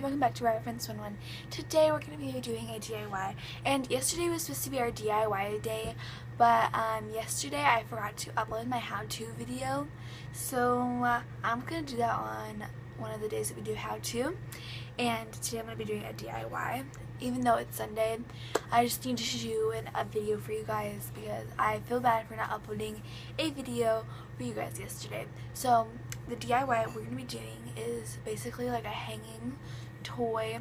and welcome back to Reference 11. Today we're going to be doing a DIY, and yesterday was supposed to be our DIY day, but yesterday I forgot to upload my how-to video, so I'm going to do that on one of the days that we do how-to, and today I'm going to be doing a DIY. Even though it's Sunday, I just need to do a video for you guys because I feel bad for not uploading a video for you guys yesterday. So the DIY we're going to be doing is basically like a hanging toy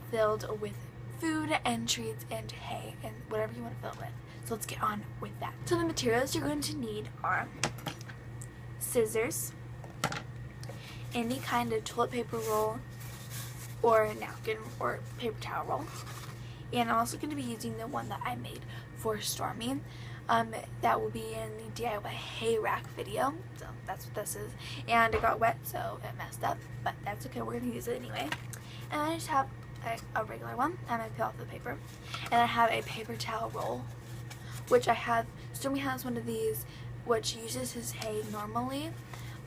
filled with food and treats and hay and whatever you want to fill it with. So let's get on with that. So the materials you're going to need are scissors, any kind of toilet paper roll or napkin or paper towel roll, and I'm also going to be using the one that I made for Stormy. That will be in the DIY hay rack video, so that's what this is. And it got wet, so it messed up, but that's okay, we're going to use it anyway. And I just have a regular one, and I peel off the paper, and I have a paper towel roll, which I have. Stormy has one of these which uses his hay normally,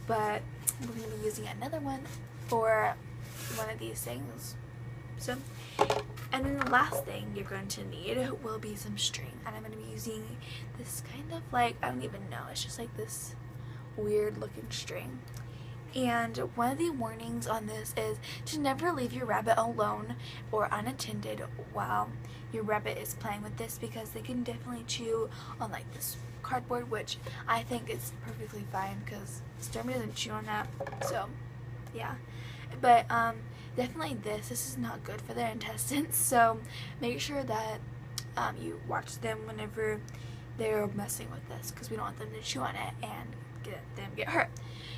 but we're going to be using another one for one of these things. So, and then the last thing you're going to need will be some string, and I'm going to be using this kind of like, I don't even know, it's just like this weird looking string. And one of the warnings on this is to never leave your rabbit alone or unattended while your rabbit is playing with this, because they can definitely chew on like this cardboard, which I think is perfectly fine because Stormy doesn't chew on that. So yeah, but definitely this is not good for their intestines, so make sure that you watch them whenever they're messing with this, because we don't want them to chew on it and get hurt.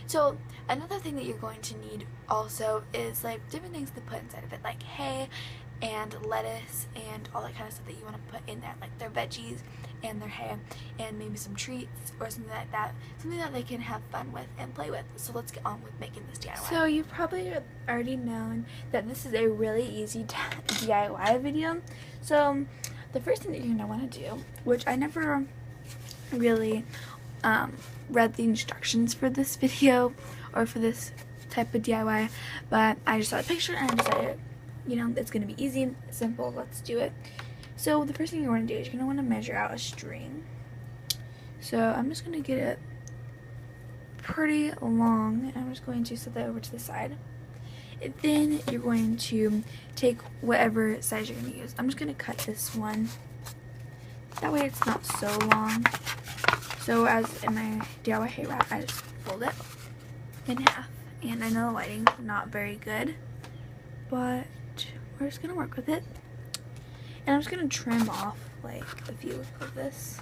So another thing that you're going to need also is like different things to put inside of it, like hay and lettuce and all that kind of stuff that you want to put in there, like their veggies and their hay, and maybe some treats or something like that, something that they can have fun with and play with. So let's get on with making this DIY. So you've probably already known that this is a really easy DIY video. So the first thing that you're going to want to do, which I never really read the instructions for this video or for this type of DIY, but I just saw a picture and I decided, you know, it's going to be easy, simple, let's do it. So the first thing you're going to do is you're going to want to measure out a string. So I'm just going to get it pretty long, and I'm just going to set that over to the side. And then you're going to take whatever size you're going to use. I'm just going to cut this one. That way it's not so long. So as in my DIY hay rack, I just fold it in half. And I know the lighting's not very good, but we're just going to work with it. And I'm just going to trim off like a few of this.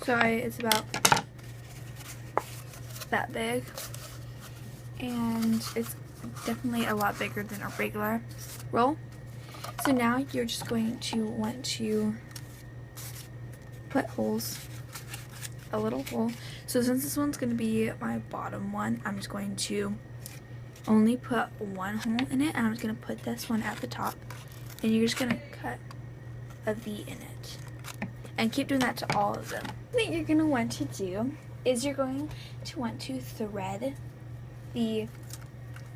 So it's about that big, and it's definitely a lot bigger than a regular roll. So now you're just going to want to put holes, a little hole. So since this one's going to be my bottom one, I'm just going to only put one hole in it, and I'm just going to put this one at the top, and you're just going to cut a V in it, and keep doing that to all of them. What you're going to want to do is you're going to want to thread the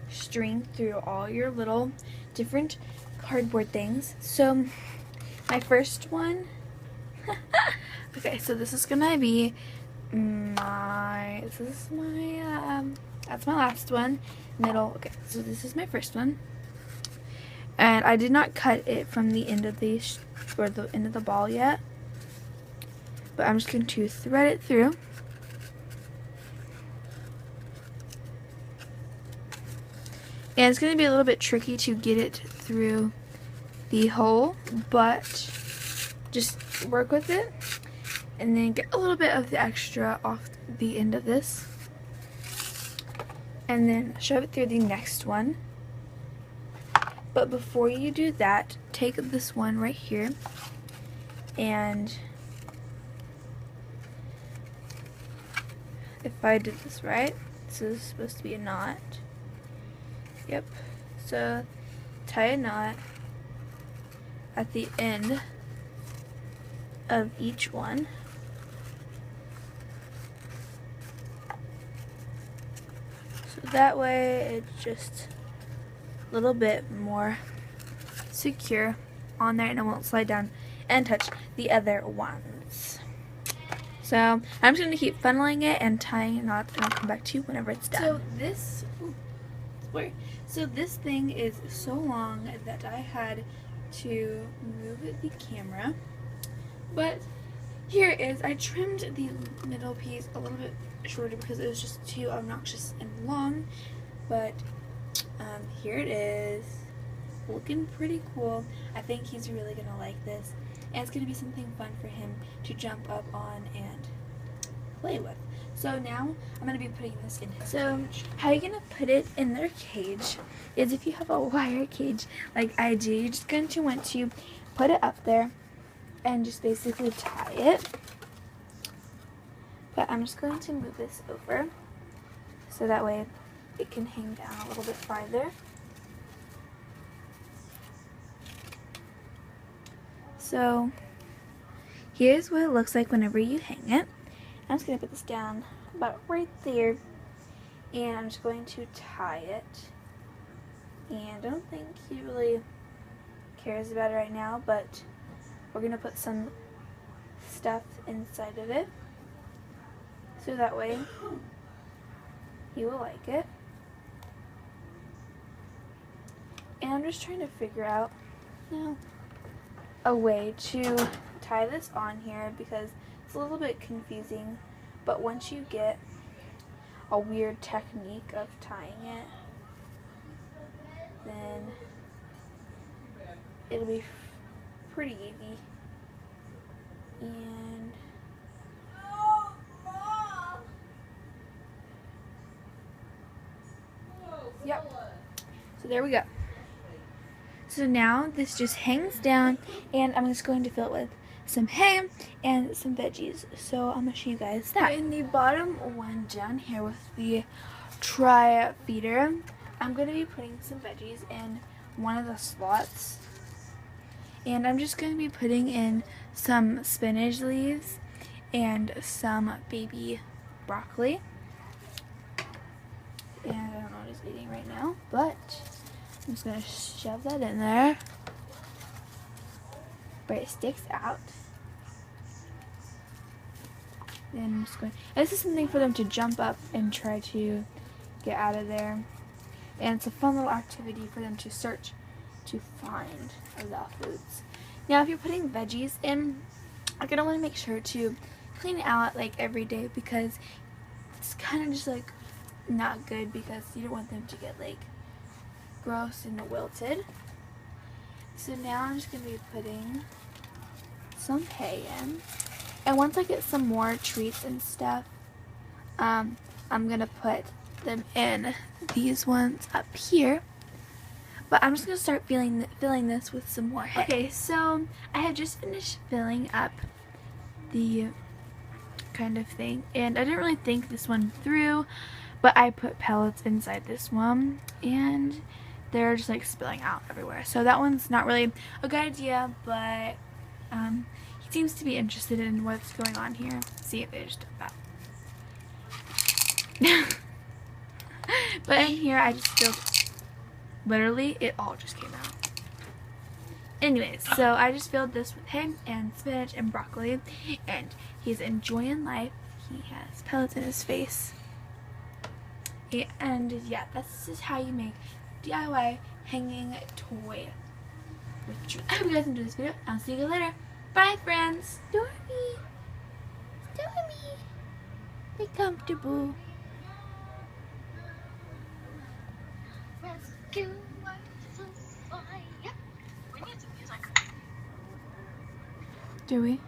string through all your little different cardboard things. So my first one okay, so this is gonna be that's my last one, middle. Okay, so this is my first one, and I did not cut it from the end of the end of the ball yet, but I'm just going to thread it through. And it's going to be a little bit tricky to get it through the hole, but just work with it and then get a little bit of the extra off the end of this, and then shove it through the next one. But before you do that, take this one right here, and if I did this right, this is supposed to be a knot. Yep. So tie a knot at the end of each one. So that way it's just a little bit more secure on there and it won't slide down and touch the other ones. So I'm just going to keep funneling it and tying knots, and I'll come back to you whenever it's done. So this thing is so long that I had to move the camera, but here it is. I trimmed the middle piece a little bit shorter because it was just too obnoxious and long, but here it is, looking pretty cool. I think he's really gonna like this, and it's gonna be something fun for him to jump up on and play with. So now I'm gonna be putting this in his cage. How you're gonna put it in their cage is, if you have a wire cage like I do, you're just going to want to put it up there and just basically tie it. But I'm just going to move this over so that way it can hang down a little bit farther. So here's what it looks like whenever you hang it. I'm just going to put this down about right there, and I'm just going to tie it. And I don't think he really cares about it right now, but we're going to put some stuff inside of it so that way he will like it. And I'm just trying to figure out a way to tie this on here because it's a little bit confusing, but once you get a weird technique of tying it, then it'll be pretty easy. And yep, so there we go. So now this just hangs down, and I'm just going to fill it with some hay and some veggies. So I'm going to show you guys that. In the bottom one down here with the tri-feeder, I'm going to be putting some veggies in one of the slots. And I'm just going to be putting in some spinach leaves and some baby broccoli. And I don't know what he's eating right now, but I'm just going to shove that in there where it sticks out. Then I'm just going, and this is something for them to jump up and try to get out of there. And it's a fun little activity for them to search to find the foods. Now if you're putting veggies in, you're going to want to make sure to clean it out like every day, because it's kind of just like not good, because you don't want them to get like gross and wilted. So now I'm just going to be putting some hay in, and once I get some more treats and stuff, I'm going to put them in these ones up here. But I'm just going to start filling this with some more hay. Okay, so I have just finished filling up the kind of thing, and I didn't really think this one through, but I put pellets inside this one, and they're just like spilling out everywhere. So that one's not really a good idea, but he seems to be interested in what's going on here. See if they just did that. But in here I just filled, literally it all just came out. Anyways, so I just filled this with hay and spinach and broccoli, and he's enjoying life. He has pellets in his face. And yeah, this is how you make DIY hanging toy with treats. I hope you guys enjoyed this video. I'll see you later. Bye, friends. Stormy. Stormy. Be comfortable. Do we?